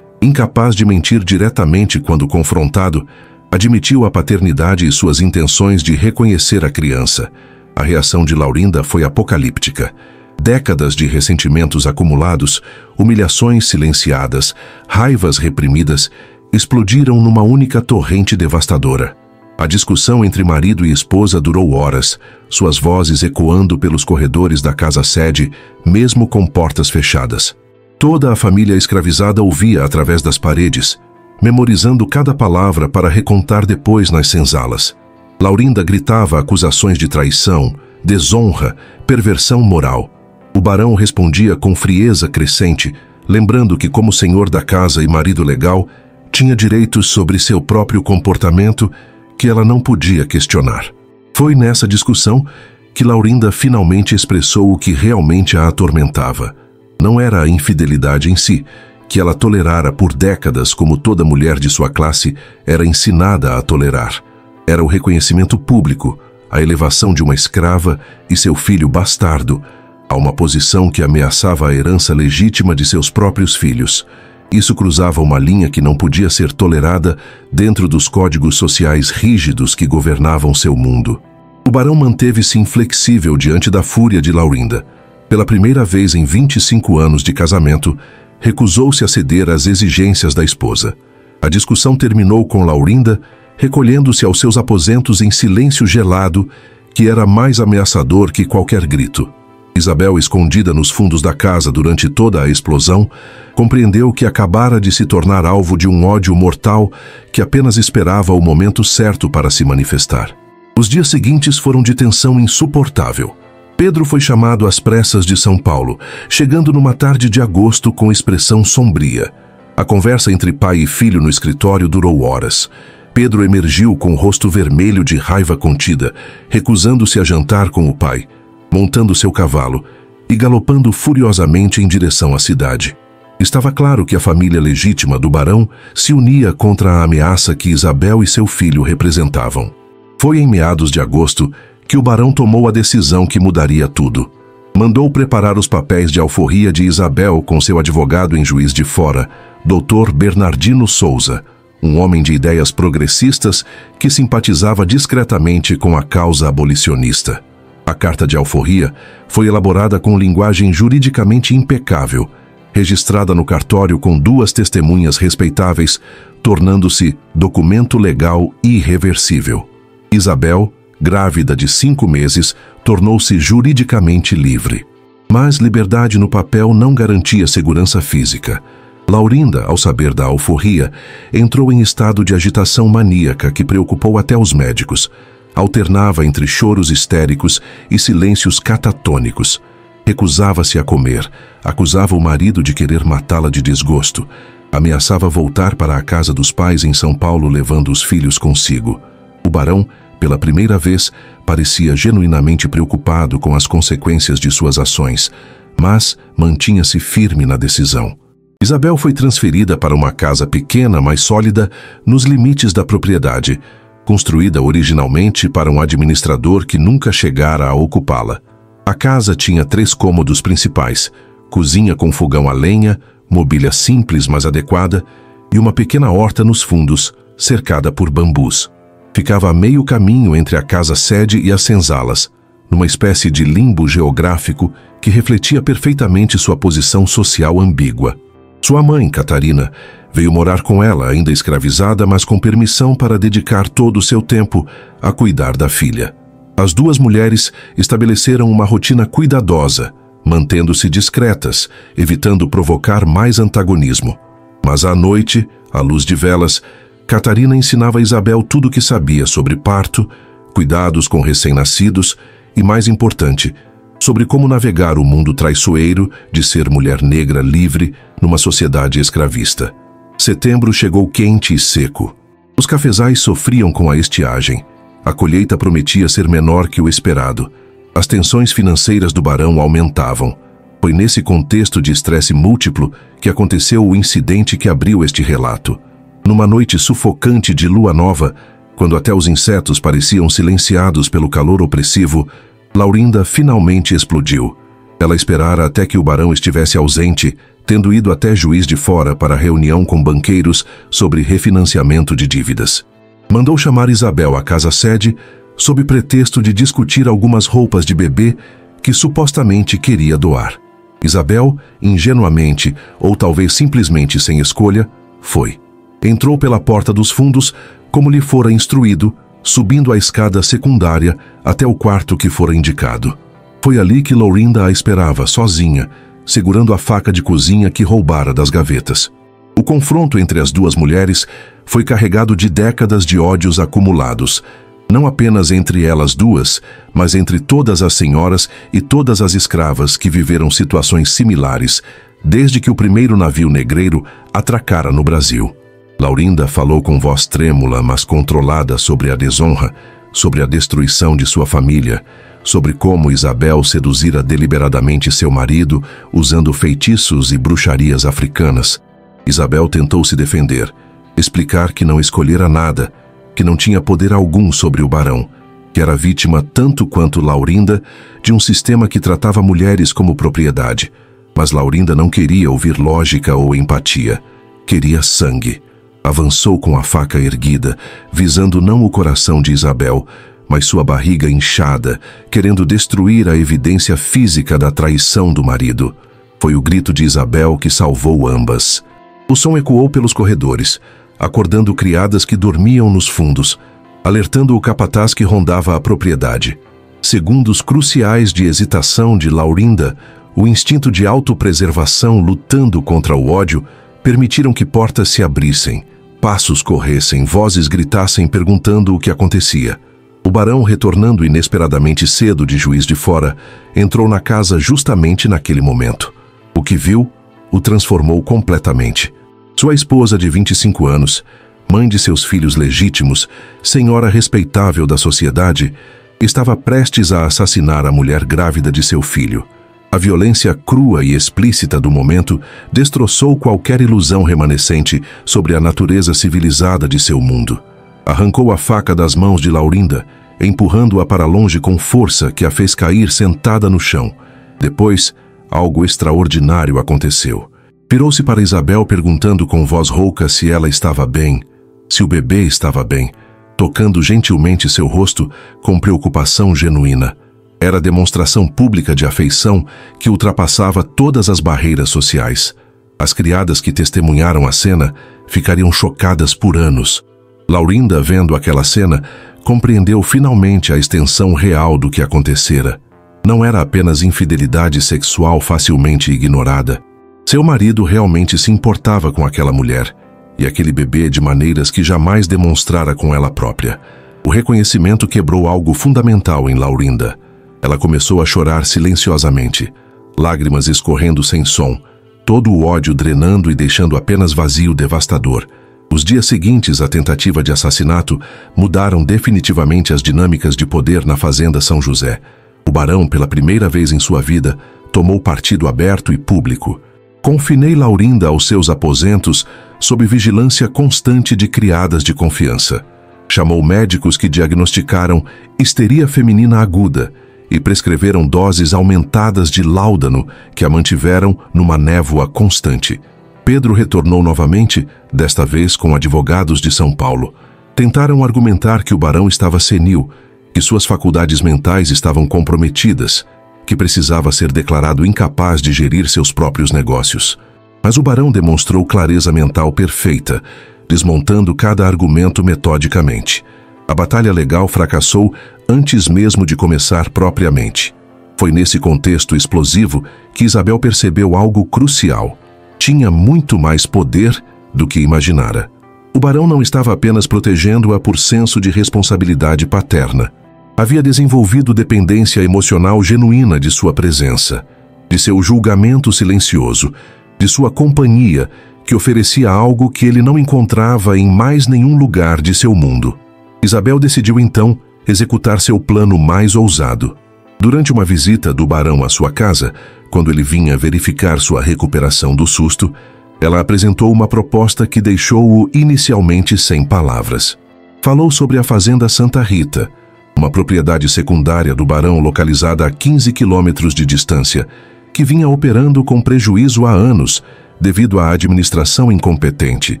S1: incapaz de mentir diretamente quando confrontado, admitiu a paternidade e suas intenções de reconhecer a criança. A reação de Laurinda foi apocalíptica. Décadas de ressentimentos acumulados, humilhações silenciadas, raivas reprimidas, explodiram numa única torrente devastadora. A discussão entre marido e esposa durou horas, suas vozes ecoando pelos corredores da casa-sede, mesmo com portas fechadas. Toda a família escravizada ouvia através das paredes, memorizando cada palavra para recontar depois nas senzalas. Laurinda gritava acusações de traição, desonra, perversão moral. O barão respondia com frieza crescente, lembrando que, como senhor da casa e marido legal, tinha direitos sobre seu próprio comportamento que ela não podia questionar. Foi nessa discussão que Laurinda finalmente expressou o que realmente a atormentava. Não era a infidelidade em si, que ela tolerara por décadas como toda mulher de sua classe era ensinada a tolerar. Era o reconhecimento público, a elevação de uma escrava e seu filho bastardo, a uma posição que ameaçava a herança legítima de seus próprios filhos. Isso cruzava uma linha que não podia ser tolerada dentro dos códigos sociais rígidos que governavam seu mundo. O barão manteve-se inflexível diante da fúria de Laurinda. Pela primeira vez em 25 anos de casamento, recusou-se a ceder às exigências da esposa. A discussão terminou com Laurinda recolhendo-se aos seus aposentos em silêncio gelado, que era mais ameaçador que qualquer grito. Isabel, escondida nos fundos da casa durante toda a explosão, compreendeu que acabara de se tornar alvo de um ódio mortal que apenas esperava o momento certo para se manifestar. Os dias seguintes foram de tensão insuportável. Pedro foi chamado às pressas de São Paulo, chegando numa tarde de agosto com expressão sombria. A conversa entre pai e filho no escritório durou horas. Pedro emergiu com o rosto vermelho de raiva contida, recusando-se a jantar com o pai, montando seu cavalo e galopando furiosamente em direção à cidade. Estava claro que a família legítima do barão se unia contra a ameaça que Isabel e seu filho representavam. Foi em meados de agosto que o barão tomou a decisão que mudaria tudo. Mandou preparar os papéis de alforria de Isabel com seu advogado em Juiz de Fora, Dr. Bernardino Souza, um homem de ideias progressistas que simpatizava discretamente com a causa abolicionista. A carta de alforria foi elaborada com linguagem juridicamente impecável, registrada no cartório com 2 testemunhas respeitáveis, tornando-se documento legal irreversível. Isabel, grávida de 5 meses, tornou-se juridicamente livre. Mas liberdade no papel não garantia segurança física. Laurinda, ao saber da alforria, entrou em estado de agitação maníaca que preocupou até os médicos. Alternava entre choros histéricos e silêncios catatônicos. Recusava-se a comer, acusava o marido de querer matá-la de desgosto. Ameaçava voltar para a casa dos pais em São Paulo levando os filhos consigo. O barão, pela primeira vez, parecia genuinamente preocupado com as consequências de suas ações, mas mantinha-se firme na decisão. Isabel foi transferida para uma casa pequena, mas sólida, nos limites da propriedade, construída originalmente para um administrador que nunca chegara a ocupá-la. A casa tinha 3 cômodos principais, cozinha com fogão a lenha, mobília simples mas adequada e uma pequena horta nos fundos, cercada por bambus. Ficava a meio caminho entre a casa-sede e as senzalas, numa espécie de limbo geográfico que refletia perfeitamente sua posição social ambígua. Sua mãe, Catarina, veio morar com ela, ainda escravizada, mas com permissão para dedicar todo o seu tempo a cuidar da filha. As 2 mulheres estabeleceram uma rotina cuidadosa, mantendo-se discretas, evitando provocar mais antagonismo. Mas à noite, à luz de velas, Catarina ensinava a Isabel tudo o que sabia sobre parto, cuidados com recém-nascidos e, mais importante, sobre como navegar o mundo traiçoeiro de ser mulher negra livre numa sociedade escravista. Setembro chegou quente e seco. Os cafezais sofriam com a estiagem. A colheita prometia ser menor que o esperado. As tensões financeiras do barão aumentavam. Foi nesse contexto de estresse múltiplo que aconteceu o incidente que abriu este relato. Numa noite sufocante de lua nova, quando até os insetos pareciam silenciados pelo calor opressivo, Laurinda finalmente explodiu. Ela esperara até que o barão estivesse ausente, tendo ido até Juiz de Fora para reunião com banqueiros sobre refinanciamento de dívidas. Mandou chamar Isabel à casa-sede, sob pretexto de discutir algumas roupas de bebê que supostamente queria doar. Isabel, ingenuamente, ou talvez simplesmente sem escolha, foi. Entrou pela porta dos fundos, como lhe fora instruído, subindo a escada secundária até o quarto que fora indicado. Foi ali que Laurinda a esperava, sozinha, segurando a faca de cozinha que roubara das gavetas. O confronto entre as 2 mulheres foi carregado de décadas de ódios acumulados, não apenas entre elas 2, mas entre todas as senhoras e todas as escravas que viveram situações similares, desde que o primeiro navio negreiro atracara no Brasil. Laurinda falou com voz trêmula, mas controlada, sobre a desonra, sobre a destruição de sua família, sobre como Isabel seduzira deliberadamente seu marido usando feitiços e bruxarias africanas. Isabel tentou se defender, explicar que não escolhera nada, que não tinha poder algum sobre o barão, que era vítima tanto quanto Laurinda de um sistema que tratava mulheres como propriedade. Mas Laurinda não queria ouvir lógica ou empatia, queria sangue. Avançou com a faca erguida, visando não o coração de Isabel, mas sua barriga inchada, querendo destruir a evidência física da traição do marido. Foi o grito de Isabel que salvou ambas. O som ecoou pelos corredores, acordando criadas que dormiam nos fundos, alertando o capataz que rondava a propriedade. Segundos cruciais de hesitação de Laurinda, o instinto de autopreservação lutando contra o ódio, permitiram que portas se abrissem, passos corressem, vozes gritassem perguntando o que acontecia. O barão, retornando inesperadamente cedo de Juiz de Fora, entrou na casa justamente naquele momento. O que viu o transformou completamente. Sua esposa de 25 anos, mãe de seus filhos legítimos, senhora respeitável da sociedade, estava prestes a assassinar a mulher grávida de seu filho. A violência crua e explícita do momento destroçou qualquer ilusão remanescente sobre a natureza civilizada de seu mundo. Arrancou a faca das mãos de Laurinda, empurrando-a para longe com força que a fez cair sentada no chão. Depois, algo extraordinário aconteceu. Virou-se para Isabel perguntando com voz rouca se ela estava bem, se o bebê estava bem, tocando gentilmente seu rosto com preocupação genuína. Era demonstração pública de afeição que ultrapassava todas as barreiras sociais. As criadas que testemunharam a cena ficariam chocadas por anos. Laurinda, vendo aquela cena, compreendeu finalmente a extensão real do que acontecera. Não era apenas infidelidade sexual facilmente ignorada. Seu marido realmente se importava com aquela mulher e aquele bebê de maneiras que jamais demonstrara com ela própria. O reconhecimento quebrou algo fundamental em Laurinda. Ela começou a chorar silenciosamente, lágrimas escorrendo sem som, todo o ódio drenando e deixando apenas vazio devastador. Os dias seguintes à tentativa de assassinato mudaram definitivamente as dinâmicas de poder na fazenda São José. O barão, pela primeira vez em sua vida, tomou partido aberto e público. Confinei Laurinda aos seus aposentos sob vigilância constante de criadas de confiança. Chamou médicos que diagnosticaram histeria feminina aguda e prescreveram doses aumentadas de láudano que a mantiveram numa névoa constante. Pedro retornou novamente, desta vez com advogados de São Paulo. Tentaram argumentar que o barão estava senil, que suas faculdades mentais estavam comprometidas, que precisava ser declarado incapaz de gerir seus próprios negócios. Mas o barão demonstrou clareza mental perfeita, desmontando cada argumento metodicamente. A batalha legal fracassou antes mesmo de começar propriamente. Foi nesse contexto explosivo que Isabel percebeu algo crucial. Tinha muito mais poder do que imaginara. O barão não estava apenas protegendo-a por senso de responsabilidade paterna. Havia desenvolvido dependência emocional genuína de sua presença, de seu julgamento silencioso, de sua companhia, que oferecia algo que ele não encontrava em mais nenhum lugar de seu mundo. Isabel decidiu então executar seu plano mais ousado. Durante uma visita do barão à sua casa, quando ele vinha verificar sua recuperação do susto, ela apresentou uma proposta que deixou-o inicialmente sem palavras. Falou sobre a fazenda Santa Rita, uma propriedade secundária do barão localizada a 15 quilômetros de distância, que vinha operando com prejuízo há anos, devido à administração incompetente.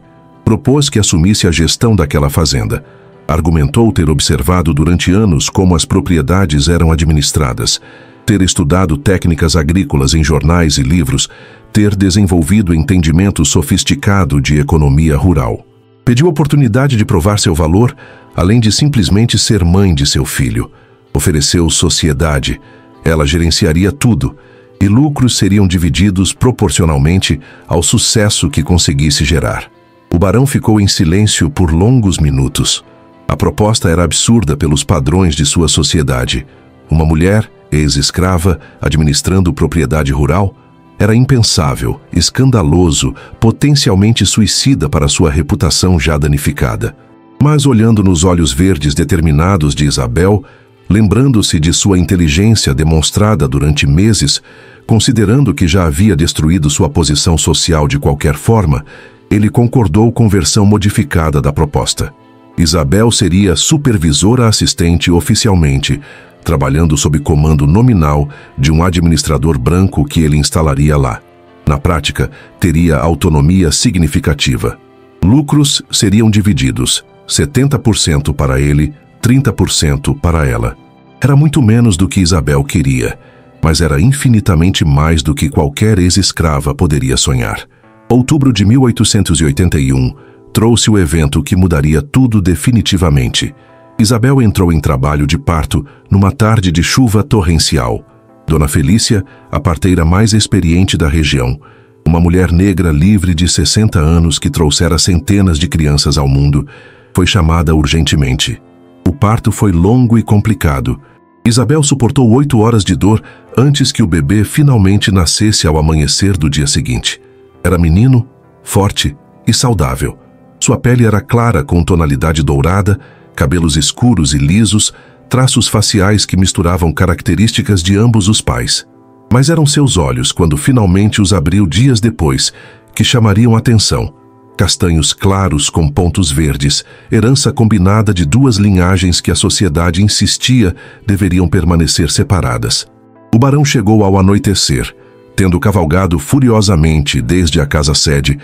S1: Propôs que assumisse a gestão daquela fazenda. Argumentou ter observado durante anos como as propriedades eram administradas, ter estudado técnicas agrícolas em jornais e livros, ter desenvolvido entendimento sofisticado de economia rural. Pediu oportunidade de provar seu valor, além de simplesmente ser mãe de seu filho. Ofereceu sociedade. Ela gerenciaria tudo, e lucros seriam divididos proporcionalmente ao sucesso que conseguisse gerar. O barão ficou em silêncio por longos minutos. A proposta era absurda pelos padrões de sua sociedade. Uma mulher, ex-escrava, administrando propriedade rural, era impensável, escandaloso, potencialmente suicida para sua reputação já danificada. Mas olhando nos olhos verdes determinados de Isabel, lembrando-se de sua inteligência demonstrada durante meses, considerando que já havia destruído sua posição social de qualquer forma, ele concordou com versão modificada da proposta. Isabel seria supervisora assistente oficialmente, trabalhando sob comando nominal de um administrador branco que ele instalaria lá. Na prática, teria autonomia significativa. Lucros seriam divididos, 70% para ele, 30% para ela. Era muito menos do que Isabel queria, mas era infinitamente mais do que qualquer ex-escrava poderia sonhar. Outubro de 1881 trouxe o evento que mudaria tudo definitivamente. Isabel entrou em trabalho de parto numa tarde de chuva torrencial. Dona Felícia, a parteira mais experiente da região, uma mulher negra livre de 60 anos que trouxera centenas de crianças ao mundo, foi chamada urgentemente. O parto foi longo e complicado. Isabel suportou 8 horas de dor antes que o bebê finalmente nascesse ao amanhecer do dia seguinte. Era menino, forte e saudável. Sua pele era clara com tonalidade dourada, cabelos escuros e lisos, traços faciais que misturavam características de ambos os pais. Mas eram seus olhos, quando finalmente os abriu dias depois, que chamariam atenção. Castanhos claros com pontos verdes, herança combinada de 2 linhagens que a sociedade insistia deveriam permanecer separadas. O barão chegou ao anoitecer, tendo cavalgado furiosamente desde a casa-sede,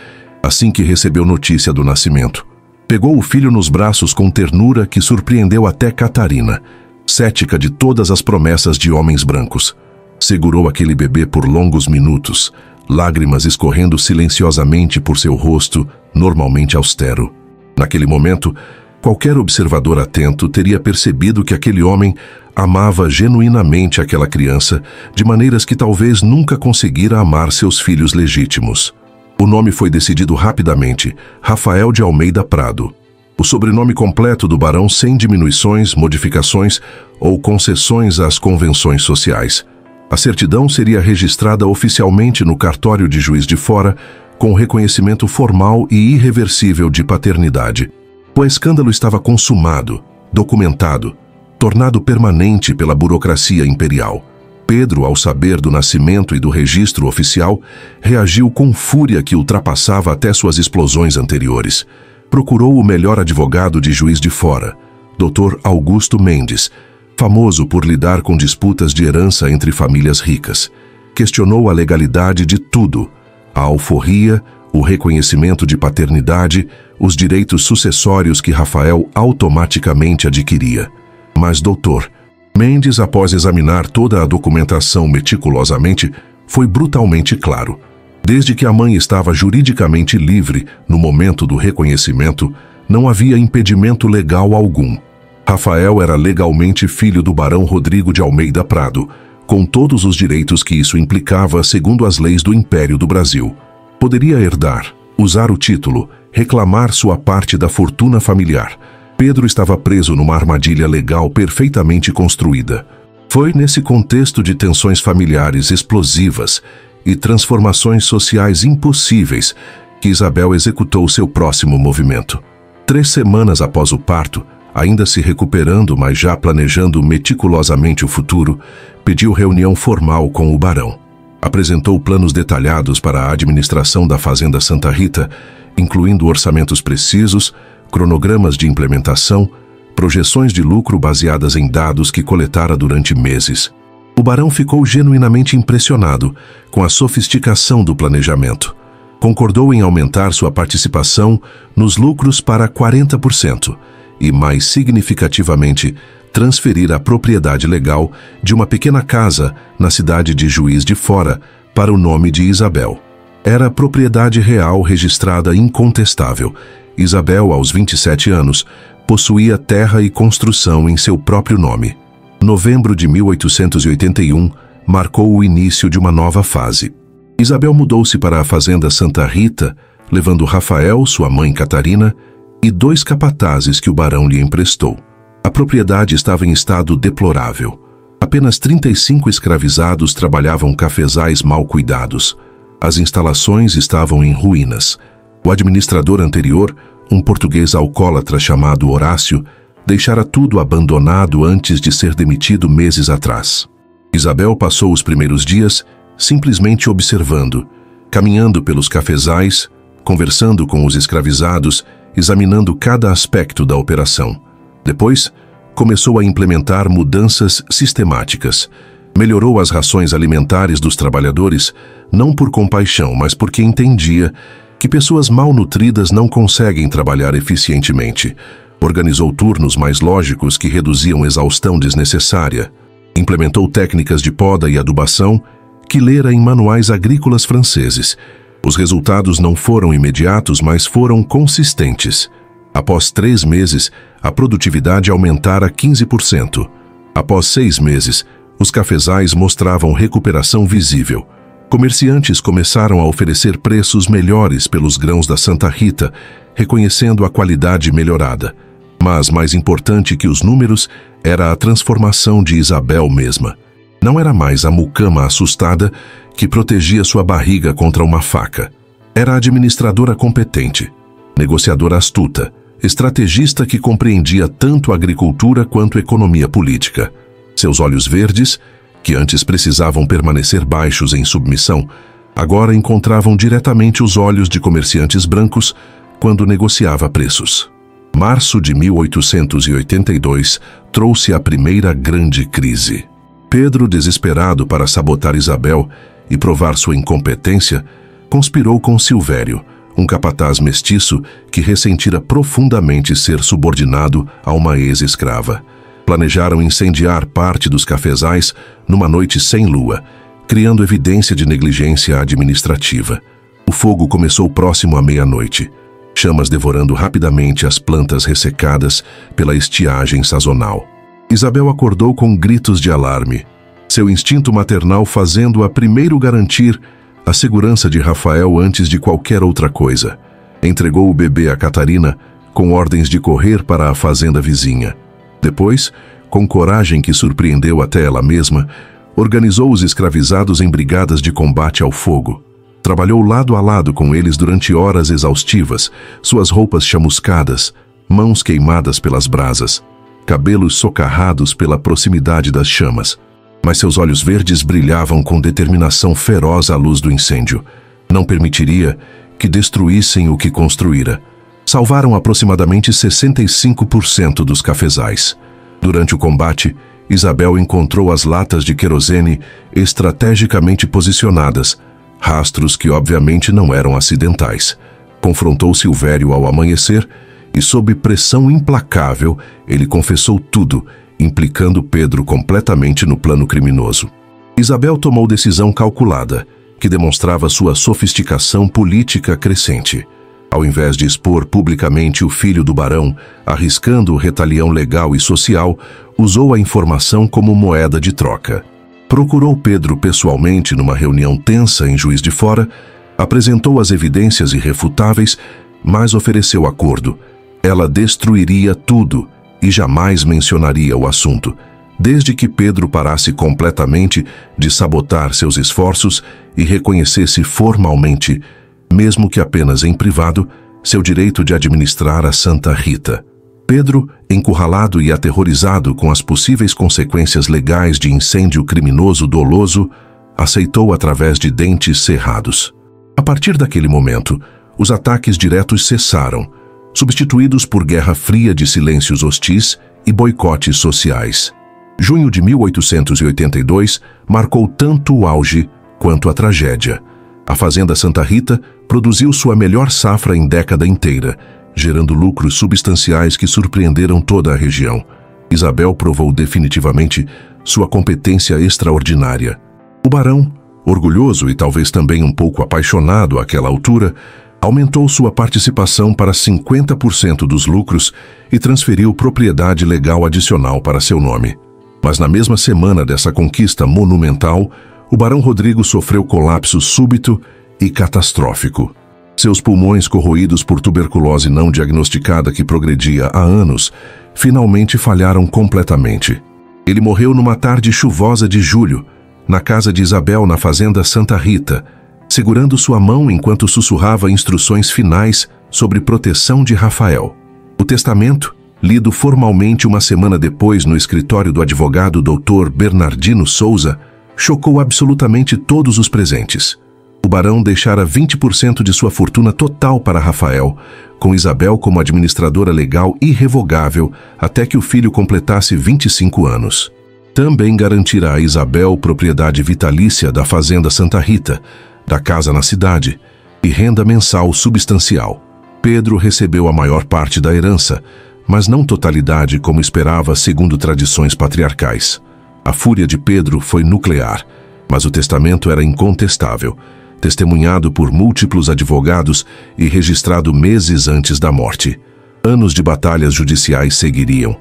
S1: assim que recebeu notícia do nascimento. Pegou o filho nos braços com ternura que surpreendeu até Catarina, cética de todas as promessas de homens brancos. Segurou aquele bebê por longos minutos, lágrimas escorrendo silenciosamente por seu rosto, normalmente austero. Naquele momento, qualquer observador atento teria percebido que aquele homem amava genuinamente aquela criança, de maneiras que talvez nunca conseguira amar seus filhos legítimos. O nome foi decidido rapidamente: Rafael de Almeida Prado. O sobrenome completo do barão sem diminuições, modificações ou concessões às convenções sociais. A certidão seria registrada oficialmente no cartório de Juiz de Fora, com reconhecimento formal e irreversível de paternidade. O escândalo estava consumado, documentado, tornado permanente pela burocracia imperial. Pedro, ao saber do nascimento e do registro oficial, reagiu com fúria que ultrapassava até suas explosões anteriores. Procurou o melhor advogado de Juiz de Fora, Dr. Augusto Mendes, famoso por lidar com disputas de herança entre famílias ricas. Questionou a legalidade de tudo: a alforria, o reconhecimento de paternidade, os direitos sucessórios que Rafael automaticamente adquiria. Mas, doutor Mendes, após examinar toda a documentação meticulosamente, foi brutalmente claro. Desde que a mãe estava juridicamente livre no momento do reconhecimento, não havia impedimento legal algum. Rafael era legalmente filho do barão Rodrigo de Almeida Prado, com todos os direitos que isso implicava segundo as leis do Império do Brasil. Poderia herdar, usar o título, reclamar sua parte da fortuna familiar. Pedro estava preso numa armadilha legal perfeitamente construída. Foi nesse contexto de tensões familiares explosivas e transformações sociais impossíveis que Isabel executou seu próximo movimento. 3 semanas após o parto, ainda se recuperando, mas já planejando meticulosamente o futuro, pediu reunião formal com o barão. Apresentou planos detalhados para a administração da Fazenda Santa Rita, incluindo orçamentos precisos, cronogramas de implementação, projeções de lucro baseadas em dados que coletara durante meses. O barão ficou genuinamente impressionado com a sofisticação do planejamento. Concordou em aumentar sua participação nos lucros para 40% e, mais significativamente, transferir a propriedade legal de uma pequena casa na cidade de Juiz de Fora para o nome de Isabel. Era propriedade real registrada incontestável. Isabel, aos 27 anos, possuía terra e construção em seu próprio nome. Novembro de 1881 marcou o início de uma nova fase. Isabel mudou-se para a Fazenda Santa Rita, levando Rafael, sua mãe Catarina, e 2 capatazes que o barão lhe emprestou. A propriedade estava em estado deplorável. Apenas 35 escravizados trabalhavam cafezais mal cuidados. As instalações estavam em ruínas. O administrador anterior, um português alcoólatra chamado Horácio, deixara tudo abandonado antes de ser demitido meses atrás. Isabel passou os primeiros dias simplesmente observando, caminhando pelos cafezais, conversando com os escravizados, examinando cada aspecto da operação. Depois, começou a implementar mudanças sistemáticas. Melhorou as rações alimentares dos trabalhadores, não por compaixão, mas porque entendia que pessoas mal nutridas não conseguem trabalhar eficientemente. Organizou turnos mais lógicos que reduziam exaustão desnecessária. Implementou técnicas de poda e adubação que lera em manuais agrícolas franceses. Os resultados não foram imediatos, mas foram consistentes. Após 3 meses, a produtividade aumentara 15%. Após 6 meses, os cafezais mostravam recuperação visível. Comerciantes começaram a oferecer preços melhores pelos grãos da Santa Rita, reconhecendo a qualidade melhorada. Mas mais importante que os números era a transformação de Isabel mesma. Não era mais a mucama assustada que protegia sua barriga contra uma faca. Era a administradora competente, negociadora astuta, estrategista que compreendia tanto a agricultura quanto a economia política. Seus olhos verdes, que antes precisavam permanecer baixos em submissão, agora encontravam diretamente os olhos de comerciantes brancos quando negociava preços. Março de 1882 trouxe a primeira grande crise. Pedro, desesperado para sabotar Isabel e provar sua incompetência, conspirou com Silvério, um capataz mestiço que ressentira profundamente ser subordinado a uma ex-escrava. Planejaram incendiar parte dos cafezais numa noite sem lua, criando evidência de negligência administrativa. O fogo começou próximo à meia-noite, chamas devorando rapidamente as plantas ressecadas pela estiagem sazonal. Isabel acordou com gritos de alarme, seu instinto maternal fazendo-a primeiro garantir a segurança de Rafael antes de qualquer outra coisa. Entregou o bebê a Catarina com ordens de correr para a fazenda vizinha. Depois, com coragem que surpreendeu até ela mesma, organizou os escravizados em brigadas de combate ao fogo. Trabalhou lado a lado com eles durante horas exaustivas, suas roupas chamuscadas, mãos queimadas pelas brasas, cabelos socarrados pela proximidade das chamas. Mas seus olhos verdes brilhavam com determinação feroz à luz do incêndio. Não permitiria que destruíssem o que construíra. Salvaram aproximadamente 65% dos cafezais. Durante o combate, Isabel encontrou as latas de querosene estrategicamente posicionadas, rastros que obviamente não eram acidentais. Confrontou Silvério ao amanhecer e, sob pressão implacável, ele confessou tudo, implicando Pedro completamente no plano criminoso. Isabel tomou decisão calculada, que demonstrava sua sofisticação política crescente. Ao invés de expor publicamente o filho do barão, arriscando o retalião legal e social, usou a informação como moeda de troca. Procurou Pedro pessoalmente numa reunião tensa em Juiz de Fora, apresentou as evidências irrefutáveis, mas ofereceu acordo. Ela destruiria tudo e jamais mencionaria o assunto, desde que Pedro parasse completamente de sabotar seus esforços e reconhecesse formalmente, mesmo que apenas em privado, seu direito de administrar a Santa Rita. Pedro, encurralado e aterrorizado com as possíveis consequências legais de incêndio criminoso doloso, aceitou através de dentes cerrados. A partir daquele momento, os ataques diretos cessaram, substituídos por guerra fria de silêncios hostis e boicotes sociais. Junho de 1882 marcou tanto o auge quanto a tragédia. A Fazenda Santa Rita produziu sua melhor safra em década inteira, gerando lucros substanciais que surpreenderam toda a região. Isabel provou definitivamente sua competência extraordinária. O barão, orgulhoso e talvez também um pouco apaixonado àquela altura, aumentou sua participação para 50% dos lucros e transferiu propriedade legal adicional para seu nome. Mas na mesma semana dessa conquista monumental, o barão Rodrigo sofreu colapso súbito e catastrófico. Seus pulmões, corroídos por tuberculose não diagnosticada que progredia há anos, finalmente falharam completamente. Ele morreu numa tarde chuvosa de julho, na casa de Isabel na Fazenda Santa Rita, segurando sua mão enquanto sussurrava instruções finais sobre proteção de Rafael. O testamento, lido formalmente uma semana depois no escritório do advogado Dr. Bernardino Souza, chocou absolutamente todos os presentes. O barão deixara 20% de sua fortuna total para Rafael, com Isabel como administradora legal irrevogável até que o filho completasse 25 anos. Também garantirá a Isabel propriedade vitalícia da Fazenda Santa Rita, da casa na cidade, e renda mensal substancial. Pedro recebeu a maior parte da herança, mas não totalidade como esperava segundo tradições patriarcais. A fúria de Pedro foi nuclear, mas o testamento era incontestável, testemunhado por múltiplos advogados e registrado meses antes da morte. Anos de batalhas judiciais seguiriam,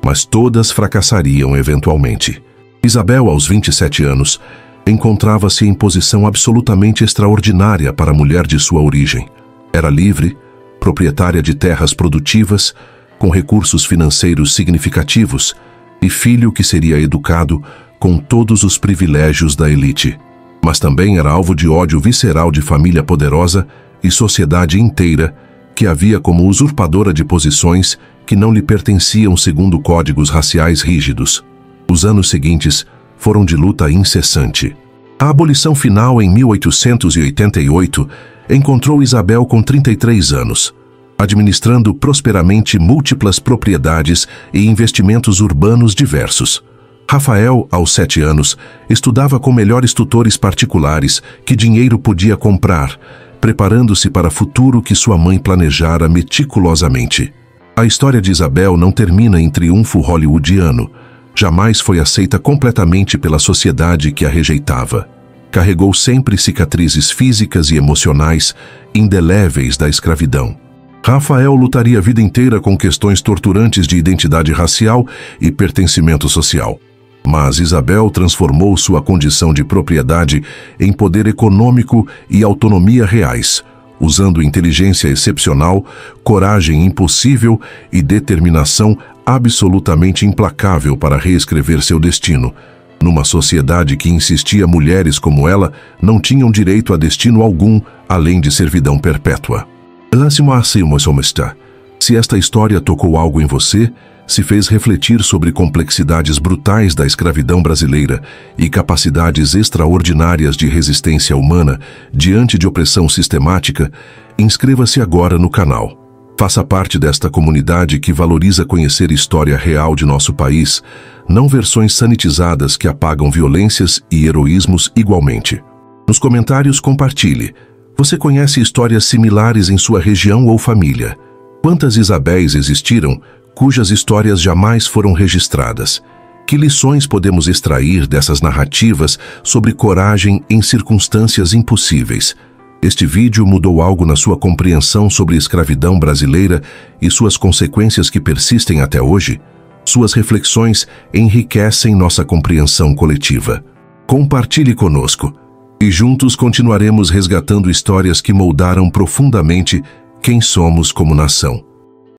S1: mas todas fracassariam eventualmente. Isabel, aos 27 anos, encontrava-se em posição absolutamente extraordinária para a mulher de sua origem. Era livre, proprietária de terras produtivas, com recursos financeiros significativos, e filho que seria educado com todos os privilégios da elite. Mas também era alvo de ódio visceral de família poderosa e sociedade inteira, que a via como usurpadora de posições que não lhe pertenciam segundo códigos raciais rígidos. Os anos seguintes foram de luta incessante. A abolição final em 1888 encontrou Isabel com 33 anos, administrando prosperamente múltiplas propriedades e investimentos urbanos diversos. Rafael, aos 7 anos, estudava com melhores tutores particulares que dinheiro podia comprar, preparando-se para o futuro que sua mãe planejara meticulosamente. A história de Isabel não termina em triunfo hollywoodiano. Jamais foi aceita completamente pela sociedade que a rejeitava. Carregou sempre cicatrizes físicas e emocionais indeléveis da escravidão. Rafael lutaria a vida inteira com questões torturantes de identidade racial e pertencimento social. Mas Isabel transformou sua condição de propriedade em poder econômico e autonomia reais, usando inteligência excepcional, coragem impossível e determinação absolutamente implacável para reescrever seu destino, numa sociedade que insistia mulheres como ela não tinham direito a destino algum além de servidão perpétua. Se esta história tocou algo em você, se fez refletir sobre complexidades brutais da escravidão brasileira e capacidades extraordinárias de resistência humana diante de opressão sistemática, inscreva-se agora no canal. Faça parte desta comunidade que valoriza conhecer a história real de nosso país, não versões sanitizadas que apagam violências e heroísmos igualmente. Nos comentários, compartilhe. Você conhece histórias similares em sua região ou família? Quantas Isabéis existiram cujas histórias jamais foram registradas? Que lições podemos extrair dessas narrativas sobre coragem em circunstâncias impossíveis? Este vídeo mudou algo na sua compreensão sobre a escravidão brasileira e suas consequências que persistem até hoje? Suas reflexões enriquecem nossa compreensão coletiva. Compartilhe conosco e juntos continuaremos resgatando histórias que moldaram profundamente quem somos como nação.